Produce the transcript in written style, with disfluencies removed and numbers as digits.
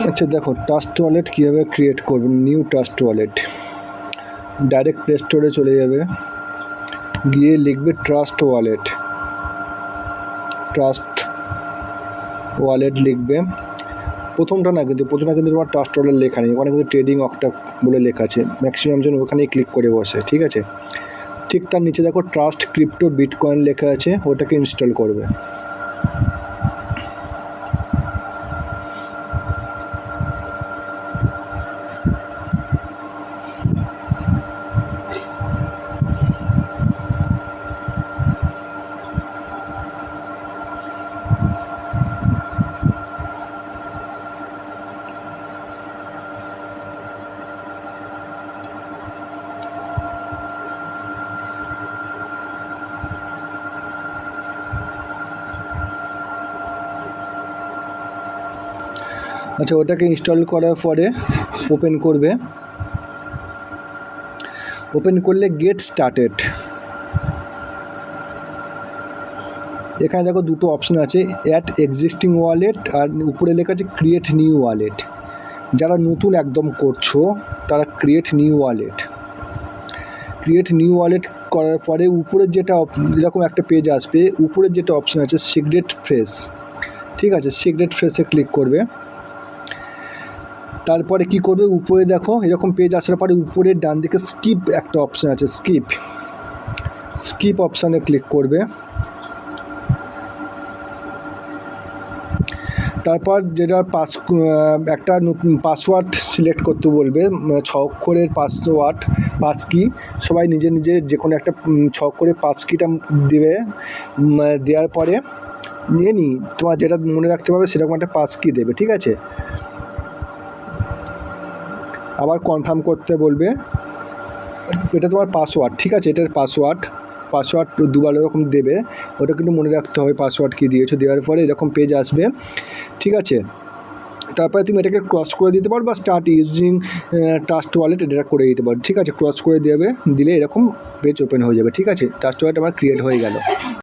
আচ্ছা দেখো, trust wallet কীভাবে ক্রিয়েট করবেন। New trust wallet, direct play স্টোরে চলে যাবে, গিয়ে লিখবে ট্রাস্ট ওয়ালেট। ট্রাস্ট ওয়ালেট লিখবে, প্রথমটা কিন্তু তোমার ট্রাস্ট ওয়ালেট লেখা নেই, ওখানে কিন্তু ট্রেডিং অক্টা বলে লেখা আছে, ম্যাক্সিমাম জন ওখানেই ক্লিক করে বসে, ঠিক আছে। ঠিক তার নিচে দেখো ট্রাস্ট ক্রিপ্টো বিটকয়েন লেখা আছে, ওটাকে ইনস্টল করবে। আচ্ছা, ওটাকে ইনস্টল করার পরে ওপেন করবে। ওপেন করলে গেট স্টার্টেড, এখানে দেখো দুটো অপশন আছে, অ্যাড এক্সিস্টিং ওয়ালেট আর উপরে লেখা আছে ক্রিয়েট নিউ ওয়ালেট। যারা নতুন একদম করছো তারা create new wallet. Create new wallet করার পরে উপরের যেটা এরকম একটা পেজ আসবে, উপরের যেটা অপশন আছে সিক্রেট ফ্রেজ, ঠিক আছে, সিক্রেট ফ্রেজে ক্লিক করবে। তারপরে কি করবে, উপরে দেখো এরকম পেজ আসার পরে উপরের ডান দিকে স্কিপ একটা অপশান আছে, স্কিপ অপশানে ক্লিক করবে। তারপর যেটা একটা নতুন পাসওয়ার্ড সিলেক্ট করতে বলবে, 6 অক্ষরের পাসওয়ার্ড, পাস কি। সবাই নিজে নিজে যে কোনো একটা 6 অক্ষরের পাস কিটা দেবে। দেওয়ার পরে তোমার যেটা মনে রাখতে পারবে সেরকম একটা পাস কি দেবে, ঠিক আছে। আবার কনফার্ম করতে বলবে, এটা তোমার পাসওয়ার্ড, ঠিক আছে, এটার পাসওয়ার্ড দুবার এরকম দেবে, ওটা কিন্তু মনে রাখতে হবে পাসওয়ার্ড কী দিয়েছো। দেওয়ার পরে এরকম পেজ আসবে, ঠিক আছে। তারপরে তুমি এটাকে ক্রস করে দিতে পারো বা স্টার্ট ইউজিং ট্রাস্ট ওয়ালেট এটা করে দিতে পারো, ঠিক আছে। ক্রস করে দিলে এরকম পেজ ওপেন হয়ে যাবে, ঠিক আছে। ট্রাস্ট ওয়ালেট আমার ক্রিয়েট হয়ে গেল।